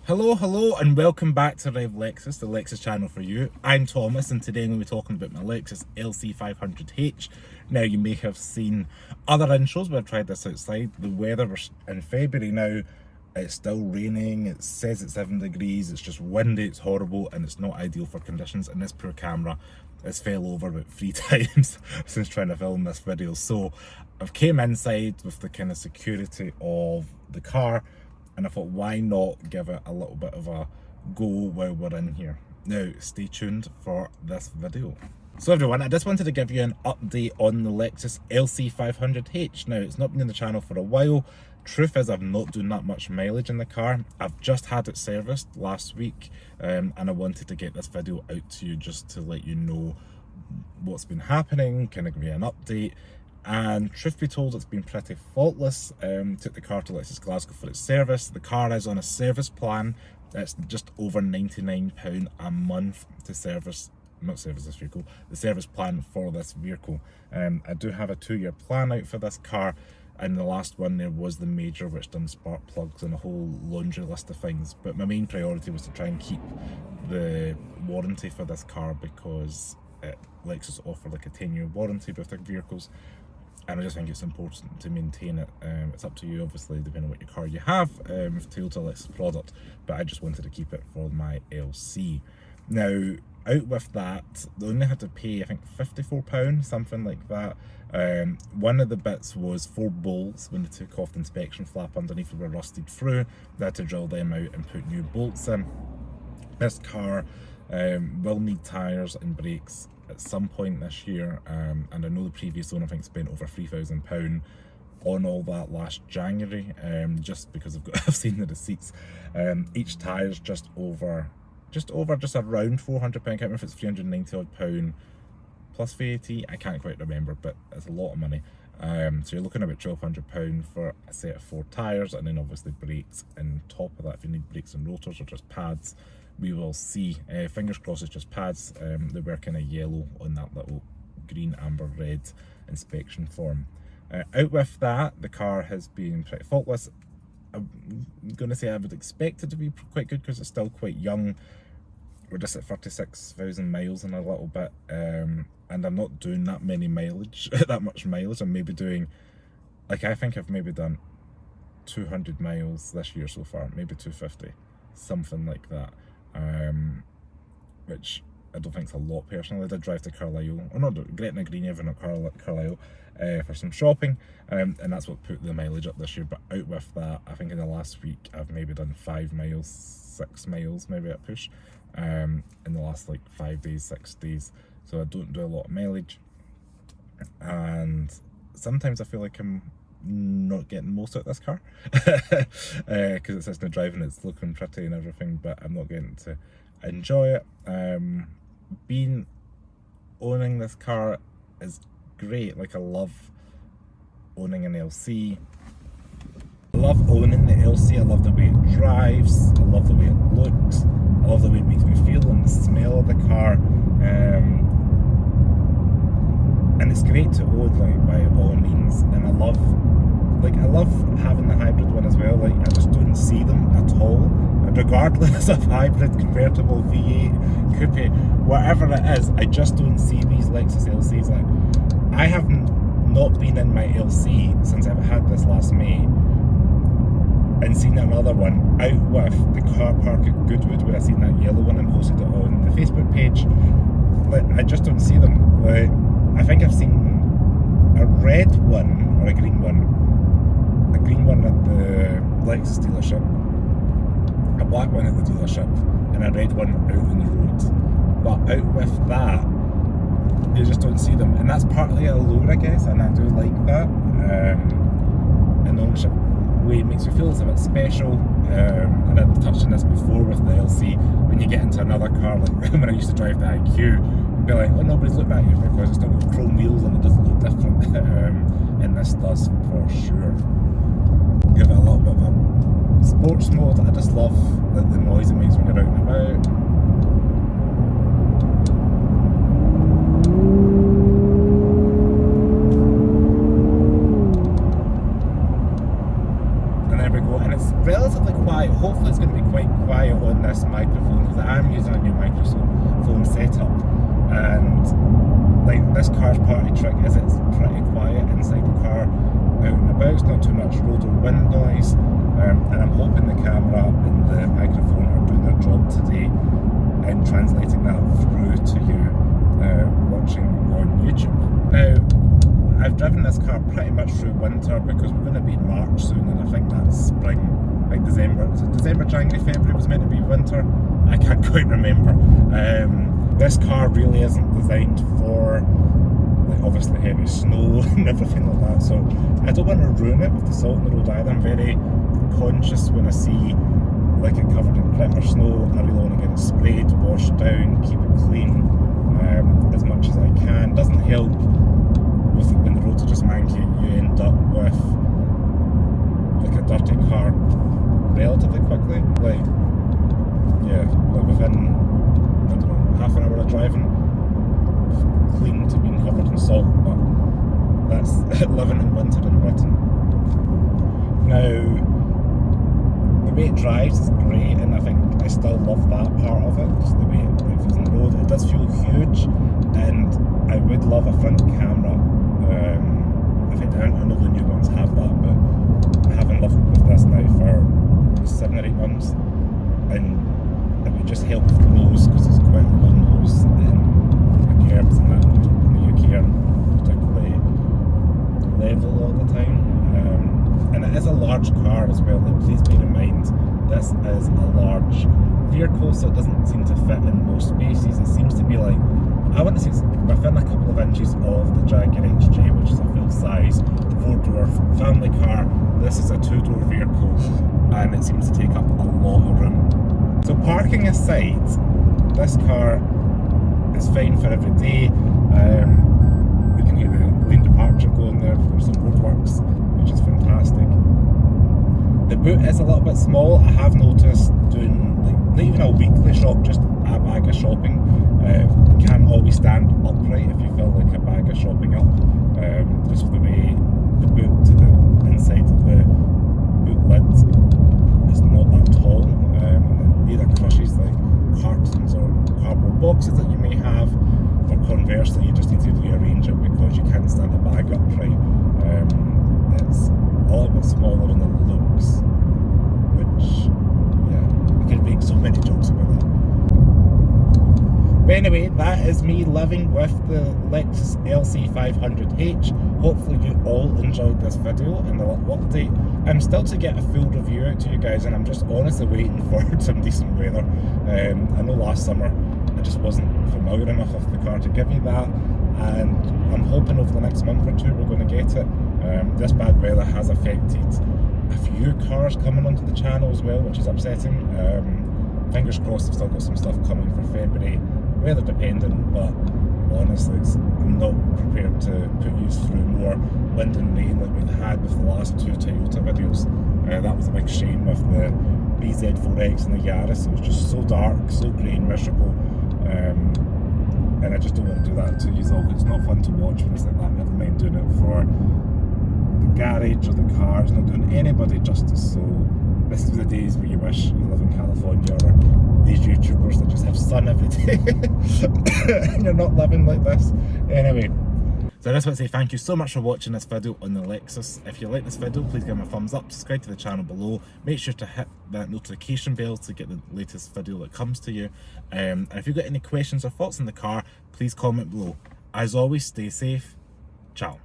Hello, and welcome back to Rev Lexus, the Lexus channel for you. I'm Thomas, and today I'm going to be talking about my Lexus LC 500H. Now, you may have seen other intros where I tried this outside. The weather was in February now. It's still raining, it says it's 7 degrees, it's just windy, it's horrible, and it's not ideal for conditions. And this poor camera has fell over about 3 times since trying to film this video. So I've came inside with the kind of security of the car, and I thought, why not give it a little bit of a go while we're in here. Now, stay tuned for this video. So everyone, I just wanted to give you an update on the Lexus LC 500H. Now, it's not been in the channel for a while. Truth is, I'm not doing that much mileage in the car. I've just had it serviced last week, and I wanted to get this video out to you just to let you know what's been happening, kind of give you an update. And truth be told, it's been pretty faultless. Took the car to Lexus Glasgow for its service. The car is on a service plan. It's just over £99 a month to service, not service this vehicle, the service plan for this vehicle. I do have a 2-year plan out for this car, and the last one there was the major, which done spark plugs and a whole laundry list of things. But my main priority was to try and keep the warranty for this car, because Lexus offer like a 10-year warranty with their vehicles. And I just think it's important to maintain it. It's up to you, obviously, depending on what your car you have, with Toyota Lexus product, but I just wanted to keep it for my LC. Now, out with that, they only had to pay, I think, £54, something like that. One of the bits was 4 bolts. When they took off the inspection flap underneath, they were rusted through. They had to drill them out and put new bolts in. This car will need tyres and brakes at some point this year, and I know the previous owner, I think, spent over £3,000 on all that last January, just because I've seen the receipts. Each tyre's just around £400. I can't remember if it's £390 odd plus VAT. I can't quite remember, but it's a lot of money. So you're looking at about £1,200 for a set of 4 tyres, and then obviously brakes on top of that if you need brakes and rotors, or just pads. We will see. Fingers crossed it's just pads. They were kind of yellow on that little green, amber, red inspection form. Out with that, the car has been pretty faultless. I'm going to say I would expect it to be quite good because it's still quite young. We're just at 36,000 miles in a little bit, and I'm not doing that many mileage, that much mileage. I'm maybe doing, like, I think I've maybe done 200 miles this year so far, maybe 250, something like that. Which I don't think is a lot personally. I did drive to Carlisle, or not Gretna Green, even at Carlisle, for some shopping, and that's what put the mileage up this year. But out with that, I think in the last week I've maybe done 5 miles, 6 miles maybe at push, in the last like 5 days, 6 days. So I don't do a lot of mileage, and sometimes I feel like I'm not getting most out of this car, because it's just no driving, it's looking pretty and everything, but I'm not getting to enjoy it. Owning this car is great. Like, I love owning an LC. I love owning the LC. I love the way it drives, I love the way it looks, I love the way it makes me feel, and the smell of the car. And it's great to own, like, by all means. And I love having the hybrid one as well. Like, I just don't see them at all, regardless of hybrid, convertible, V8, coupe, whatever it is. I just don't see these Lexus LCs. Like, I have not been in my LC since I've had this last May, and seen another one out with the car park at Goodwood, where I seen that yellow one and posted it on the Facebook page. Like, I just don't see them. Like, I think I've seen a red one or a green one at the Lexus dealership, a black one at the dealership, and a red one out on the road. But out with that, you just don't see them, and that's partly a lure, I guess, and I do like that. And the ownership way it makes you feel it's a bit special. And I've touched on this before with the LC. When you get into another car, like when I used to drive the IQ, you'd be like, oh, nobody's looking at you because it's still got chrome wheels and it doesn't look different. And this does for sure. Give it a little bit of a sports mode. I just love the noise it makes when you're out and about. And there we go, and it's relatively quiet. Hopefully it's going to be quite quiet this microphone because I am using a new microphone setup, and like this car's party trick is it's pretty quiet inside the car, out and about. It's not too much road or wind noise, and I'm hoping the camera and the microphone are doing their job today and translating that through to you watching on YouTube. Now, I've driven this car pretty much through winter because we're going to be in March soon, and I think that's spring, like December. Is it December, January, February was meant to be winter? I can't quite remember. This car really isn't designed for like obviously heavy snow and everything like that, so I don't want to ruin it with the salt on the road either. I'm very conscious when I see like it covered in grit or snow. I really want to get it sprayed, washed down, keep it clean as much as I can. Doesn't help with it when the roads are just manky, you end up with like a dirty car relatively quickly. Like, yeah, like within, I don't know, half an hour of driving, clean to being covered in salt, but that's living in winter in Britain. Now, the way it drives is great, and I think I still love that part of it, just the way it feels on the road. It does feel huge, and I would love a front camera. I think I know the new ones have that, but I haven't lived with this now for 7 or 8 months, and it would just help with the nose because it's quite a low nose in the curbs and that in the UK aren't particularly level all the time. And it is a large car as well. Like, please bear in mind this is a large vehicle, so it doesn't seem to fit in most spaces. It seems to be like, I want to say it's within a couple of inches of the Jaguar XJ, which is a full-size 4-door family car. This is a 2-door vehicle, and it seems to take up a lot of room. So parking aside, this car is fine for every day. We can hear the lane departure going there for some roadworks, which is fantastic. The boot is a little bit small. I have noticed doing like not even a weekly shop, just a bag of shopping. Can't always stand upright if you fill like a bag of shopping up. Just for the way the boot to the inside of the boot lid is not that tall, and it either crushes like cartons or cardboard boxes that you may have, or conversely you just need to rearrange it because you can't stand a bag upright. It's a little bit smaller than it looks, which, yeah, I could make so many jokes about that. But anyway, that is me living with the Lexus LC 500H. Hopefully you all enjoyed this video and the little update. I'm still to get a full review out to you guys, and I'm just honestly waiting for some decent weather. I know last summer I just wasn't familiar enough with the car to give you that, and I'm hoping over the next month or two we're going to get it. This bad weather has affected a few cars coming onto the channel as well, which is upsetting. Fingers crossed I've still got some stuff coming for February, weather dependent, but honestly I'm not prepared to put you through more wind and rain like we had with the last 2 Toyota videos. That was a big shame with the BZ4X and the Yaris. It was just so dark, so grey and miserable, and I just don't want to do that to you all. It's not fun to watch when it's like that, never mind doing it for the garage or the car. It's not doing anybody justice. So this is the days where you wish you live in California, or these YouTubers that just have sun every day and you're not living like this. Anyway, so I just want to say thank you so much for watching this video on the Lexus. If you like this video, please give me a thumbs up, subscribe to the channel below, make sure to hit that notification bell to get the latest video that comes to you. And if you've got any questions or thoughts on the car, please comment below. As always, stay safe. Ciao.